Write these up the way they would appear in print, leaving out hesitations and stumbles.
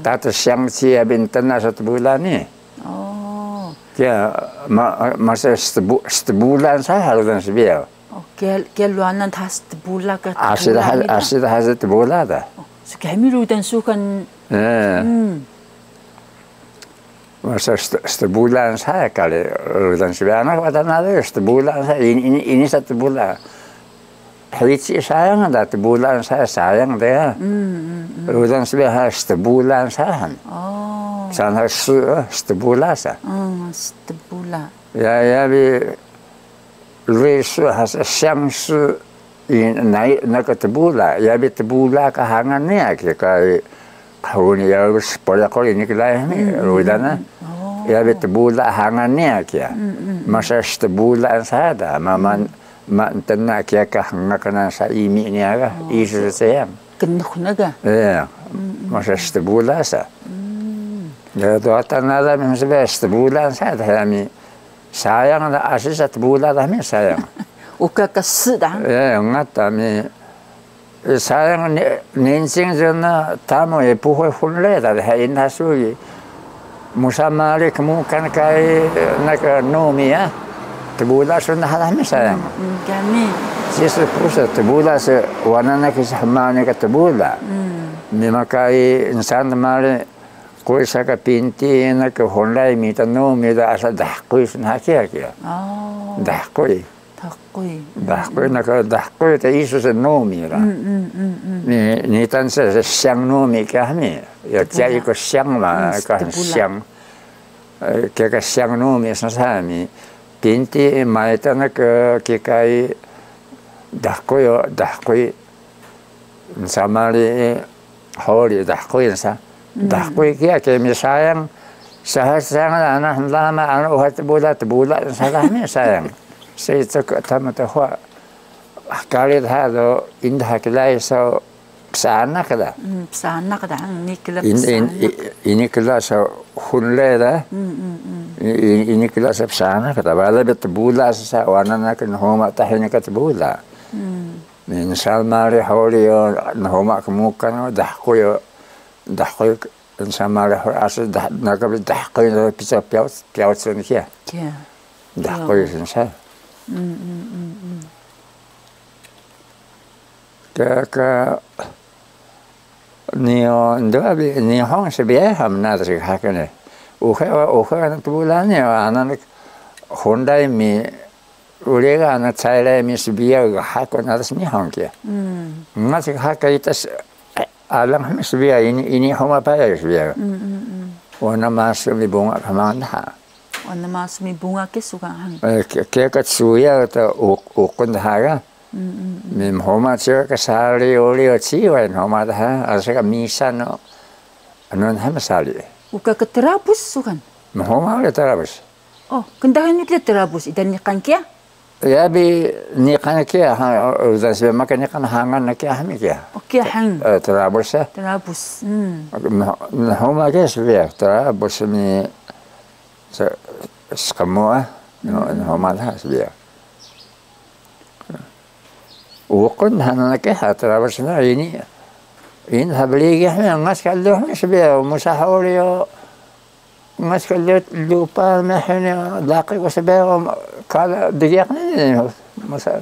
Tata siyang siya bintan na 1 bulan ni. Oh. Kaya masa 1 bulan saya haluan sebiar. Kaya luanan ta 1 bulan ka. Asida 1 bulan dah. So kami rudan sukan. Masa 1 bulan saya kali rudan sebiar. Anak kata nada 1 bulan saya ini 1 bulan. Halici sayang dah 1 bulan saya sayang dia. Rudan sebiar 1 bulan saya. Oh. Sana 1 bulan saya. 1 bulan. Ya bi 瑞士还是相似，那个的布拉，也比的布拉个行啊呢，个后呢要是不要考虑那个来呢，รู้的呢，也比的布拉行啊呢个，masa的布拉啥的，man tenang个行啊，可能是一米呢个，意思是这样。跟那个。masa的布拉啥，那多但那咱们是的布拉啥的，他们。sayang na asli 1 bulan dah mi sayang. Uka kasih dah. Enggak tapi sayang nincing jena tamu 也不会分类的，还因他属于musamali kamu kan kai那个糯米啊，1 bulan sudah dah mi sayang. Kami. 其实不是1 bulan 是warna那个是sama那个1 bulan. Memang kai insan mali कोई सका पिंती ना के होंडा मीता नो मेरा ऐसा दाखकोई सुना क्या दाखकोई ना का दाखकोई तो इस से नो मेरा नीतन से श्यांग नो में क्या हमें या चाहिए को श्यांग मा का श्यांग क्या का श्यांग नो में संसार में पिंती मायता ना के काई दाखकोई समारे होली दाखकोई ना dah koi kia kami sayang sayang anak lama anak uhat bulat salah ni sayang saya cakap sama tahu kali dah tu indah kelai so sana kada ni kelap ini kelap so hunle dah ini kelap so sana kada bala bet bulat sa warna nak homa tahin kat bulat min salmari holi homa kemukan dah koi دحقي إنسان ما له أصل نقبل دحقي بيتزا بياوت سنكيا دحقي إنسان ك نيو ندوبي نيهون سبيها من نادرك هكذا وخا أنا تقولاني أنا هونداي مي 우리가 أنا 차이래 مي سبيها هكذا نادرس نيهون كيا ما تك هكذا يتس alang kami sebiar ini homa payah sebiar. Warna masuk di bunga kemana dah? Warna masuk di bunga kesukaan. Kaya kat suya atau ukun dah kan? Mem homa cakap kesali oli ciwan homa dah. Asal misan anu ham sali. Uka keterabus sukan? Homa ada terabus. Oh, kendahan itu terabus. Idan nikan kia? Ya bi nikan kia, udah sebab makan nikan hangan kia hami kia. Oke hang. Terabus ya. Terabus. Homa kia sebab terabus ni semua, homa dah sebab. Ukun hana kia terabus na ini habli kia ngas kalau sebab musahawli mas kalau lupa mahnya laki ko sebab kalau dia ni masa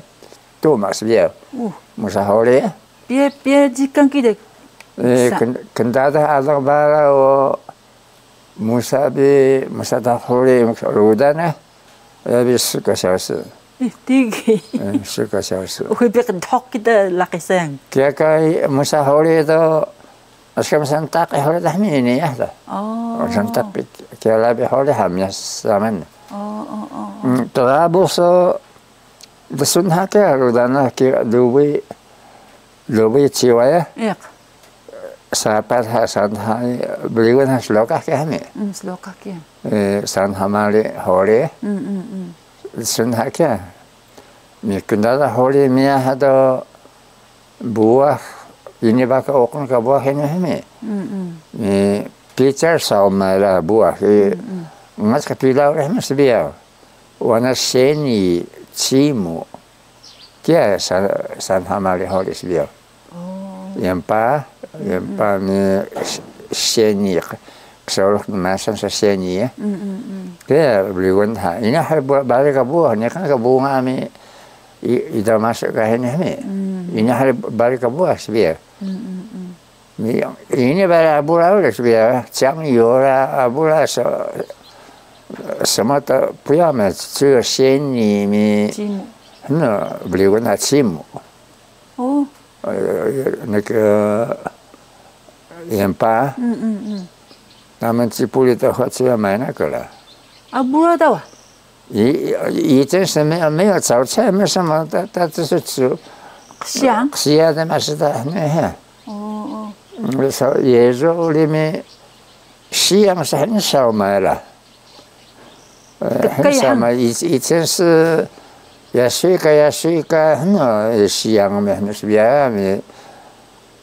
tu maksudnya masa hari biar jika kita kendada ada bara o masa dah hari rudana habis suka sahus tinggi suka sahus biar kentok kita laki sayang kaya kai masa hari itu Askam santak hari dah ni ya dah. Santak kaya lebih hari hamnya zaman. Terabus besun haknya rudana kira lubi ciwa ya. Iya. Sahabat Hasan hai beliau has lokah kaya ni. Lokah kaya. San hamali hari. Besun haknya. Ni kendala hari ni ada buah. Ini baka okon ka buah ini hemi. Ni pitcher sama lah buah. Ngas kapilau hemi sebiar. Wana seni cimu. Kia san hamali holi sebiar. Yang pa ni sieni kesolok masan sa sieni ya kaya beliwan ha ini hal balik kabuah ni kan kabuah kami ida masuk ke ini hal balik kabuah sebiar ini balik abura udah sebiar jam yora abura什么的不要嘛，只有仙里面，那不问他继母。哦。那个盐巴。他们吉布里的话只要买那个了。啊，不知道啊。以前是没有早餐，没什么，他只是吃。香。香的嘛是的，哦。说椰肉里面香是很少买了。很少嘛，以前是也水果很香嘛，那是别的。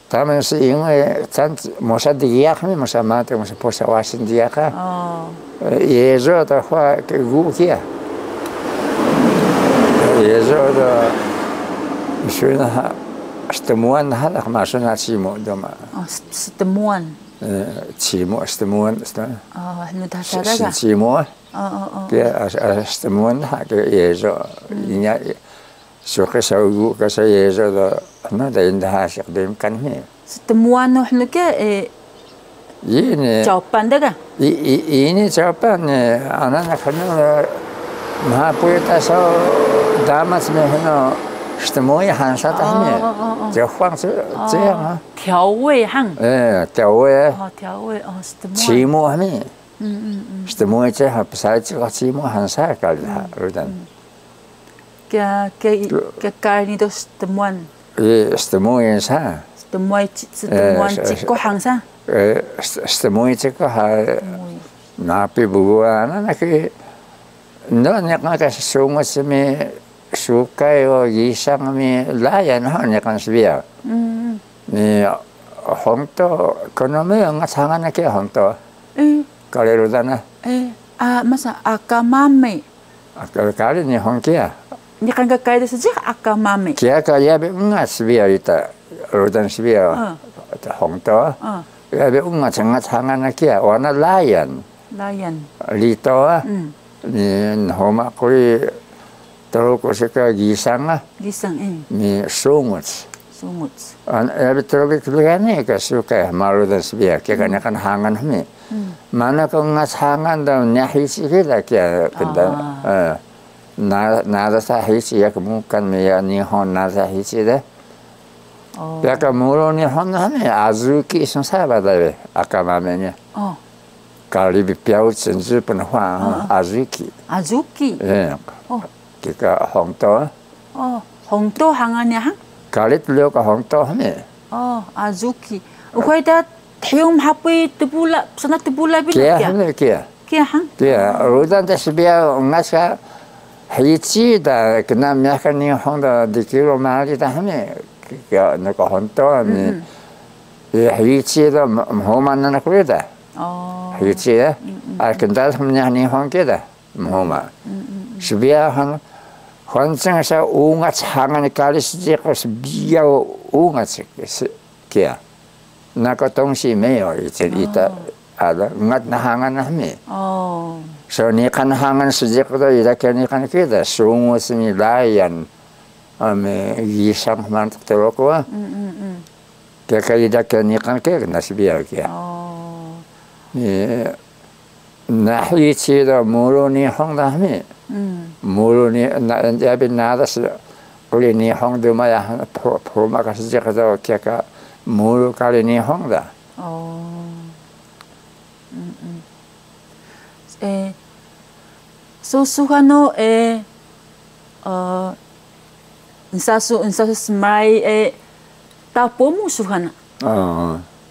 他们是因为咱没啥地呀，没啥嘛的，没啥不啥挖心地呀。哦。椰肉的话，给五块。椰肉的，说那setemuan lah maksudnya cimo tu mah. Oh, setemuan. Cimo setemuan. Oh, nu dah sadar tak? Cimo. Dia setemuan lah ke yeso. Inya suka saugu ke saya yeso tu, nu dah indah asyik dem kan ni. Setemuan nu ke ini jawapan dah kan? Ini jawapan anak-anak kena mahapuita so damas mehno setemui hansa tahnya, jauh是这样啊。调味汉。调味。哦，调味哦，setemui。起末呢？setemui je pasal juga chimo hansa kali ha, udah. Ke kali itu setemuan. Setemui hansa. Setemuan ciko hansa. Setemui ciko ha. Napi buat anak ke, ndak nak sungai semi. Sukai o gisang mi layan hanya kan sebiar. Ni hongto ekonomi ngat sangat nak hongto. Kalau rudana. Masa akamame. Kali ni hongkia. Ni kan kakai itu saja akamame. Kia kaya be ngat sebiar ita rudan sebiar. Hongto. Ya be ngat sangat nak warna layan. Layan. Lito ni homa kuri. Terus kau suka gisang lah. Gisang ni sungut. Sungut. Terus keluar ni kau suka malu dan sebiar. Kena kan hangan ni. Mana kau ngas hangan dan nyahisi kita kaya kena. Nada sahisi ya kemukan meya nihon nada sahisi dah. Ya kemulu nihon ni azuki susah pada akamanya. Kalau lebih piau cenderung penuh azuki. Azuki. Kita hongto. Hongto hangannya hang? Kali beliau ke hongto ni. Azuki. Ukoi dah tium hapi tebula, sana tebula bila kia. Kia hang? Kia. Rudan dah sebiar ngasa hiji dah kena miakan ni hongto di kilo mali dah ni. Kia nak hongto ni. Hiji dah homan nak kuda. Hiji dah. Kendal punya ni hong kita. Homan. Sebiar hang. 反正是乌鸦长的咖喱是这个是比较乌鸦这个是给啊，那个东西没有以前的啊的乌鸦那行啊那没。所以你看行啊是这个的，伊拉看你看这个生物是你来人，me gisang man terus ko. Kaya伊拉看你看这个那是比较给啊。你那一次的母乳你放的没？ Mulu ni jadi nada se kali ni hong de maya poma ka se ka kia ka mulu kali ni hong da. So suhano insasu smai tapomu suhana.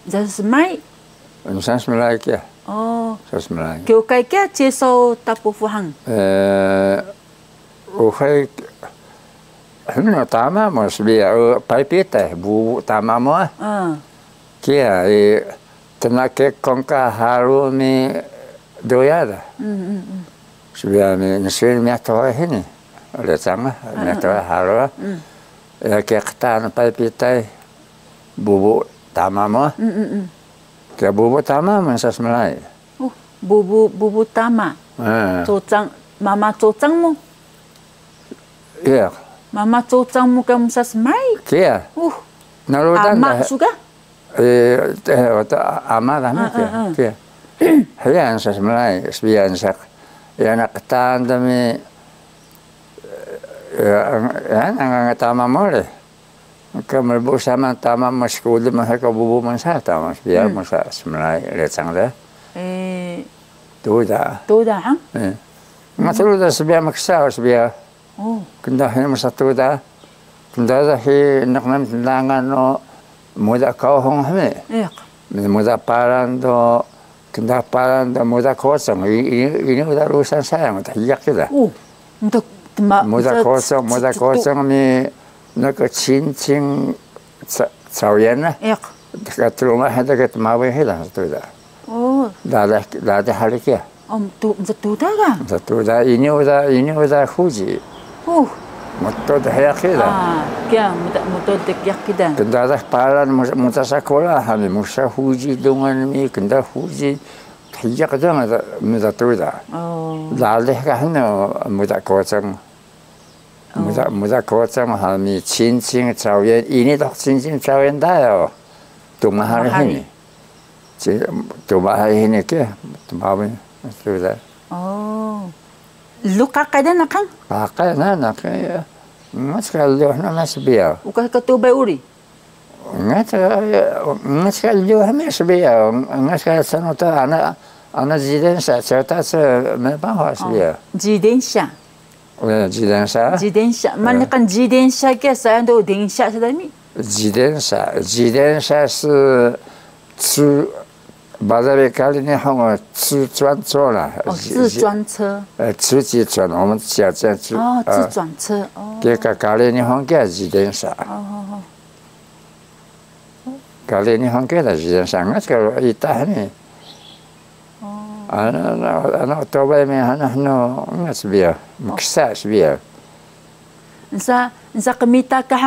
Insasu smai. Insasu smai kia. Kau kai kia ceso tapo fuhang. Uhai, hendak tama mas biar pai pita bu tama mo. Kia tenaga kongka haru ni doyada. Sebiar ni nasi miat toh ini, ada sama miat toh haru. Ya kia kata pai pita bu tama mo. Kaya bubu tama man sa Malay. Bubu tama. Cocang, mama cocang mo. Iya. Mama cocang mo kam sa Malay. Kaya. Narutan ama suga? Ama kami kaya. Hayaan sa Malay, sabihan sa yan nakataan dami yan ang tama mo rin. Kamalbo sama tama mo school mo sa kabubo man sa tama sabihan mo sa Malay letsang da. Tuda hang? Matuluda sabihan maksaw sabihan. Kunda mo sa tuda. Kunda hi naknam tindangan no muda kauhong kami. Muda parando kunda parando muda kosong ini udah urusan saya muda hiyak kita. muda kosong mi nak cincin cawian lah. Kat rumah ada kat mawe hilang tu dah. Dah hari kia. Satu dah kan? Satu dah ini udah huji. Motor dah hiyak kita. Kia motor dah hiyak kita. Kenda dah paran muda sekolah kami muda huji dengan mi kenda huji hiyak dah muda tu dah. Dah kan muda kosong. muda kosong kami cincin cawian ini dah cincin cawian dah. Tuma hari ini. Tuma hari ini ke? Tuma apa? Sudah. Lu kakak dah nak kan? Kakak nak ya. Ngaskal lu nak sebiar. Ukas ketubai uri. Ngaskal lu kami sebiar. Ngaskal sanota anak jidensa cerita memang sebiar. Jidensa. Jidensa. Mana kan jidensa ke? Saya tu densa sedang ni. Jidensa是吃。巴扎里咖喱呢，好自转车啦。自转车。自己转，我们叫这自。自转车。这个咖喱呢，好叫自転車。咖喱呢，好叫自転車，我这一打呢。anak tobai me anak no ngasbiya, maksa sbiya. Nsa kemita ka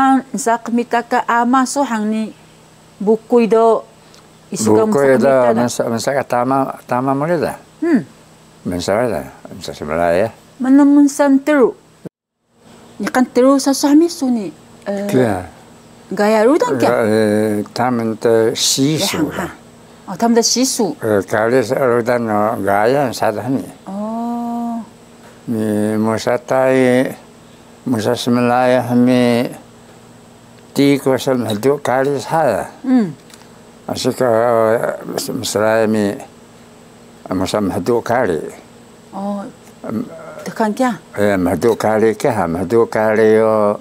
ama so hang ni buku do. Buku itu mensa tama mulai dah. Mensa sebelah. Mana mensan teru. Ni kan teru sasami suni. Gaya rudan kya? Taman te sisu. Taman te sisu. Kali rudan gaya sadani. Ni musatai musa semelaya kami tiga semadu kali saya. Asika misalnya mi macam hadu kali. Tekan kya? Hadu kali kya? Hadu kali yo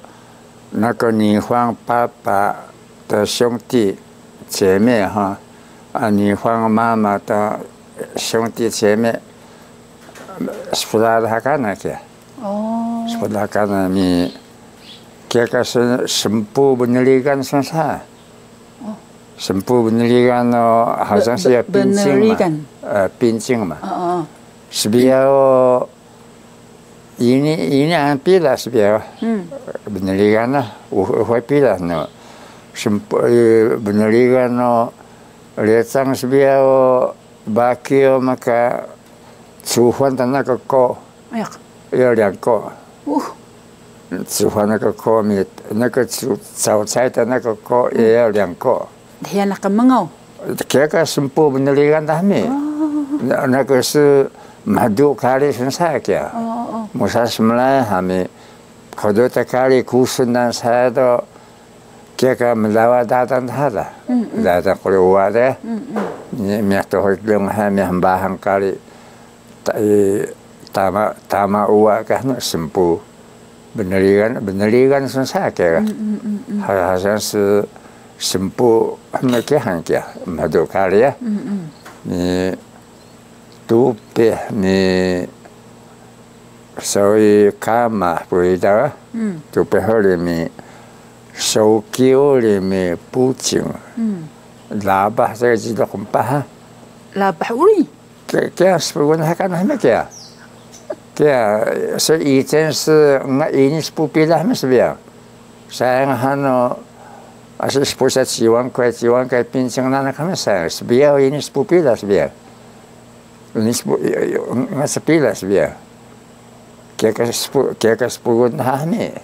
nak ni huang papa de 兄弟姐妹哈，你huang mama de 兄弟姐妹，sekolah kan kya? Sekolah kan mi kya是sempu penelitian susah. Sempu penelitian好像是要边境嘛，sebiar ini pilih sebiar penelitian lah, uhui pilih no, sempu penelitian lihatang sebiar baki maka cuhan tanah keko, ya liang ko, cuhan keko mi, nak cau cai tanah keko ya liang ko. Dia nak mengau. Kira sempu penelitian dah ni. Nak madu kali susah kya. Musa semelai kami kalau kali kusunan saya tu kira melawat datang dah. Datang keluar deh. Ni miat hoidung kami hambahang kali tama uak kan sempu penelitian susah kira. Hasil sempu mereka hangkia madu kali ya. Ni tupe ni soi kama berita. Tupe hari ni sokio ni pucing. Labah saya jadi kumpah. Labah uri. Kaya sepuluh hakan hanya kaya. Kaya seijen se nggak ini sepuluh pilah mas biar. Saya hano Asa esposa ciwan kay pinsang na kami sa biya inis pupilas biya. Inis nga sa pilas biya. Kaya kas pugod na kami.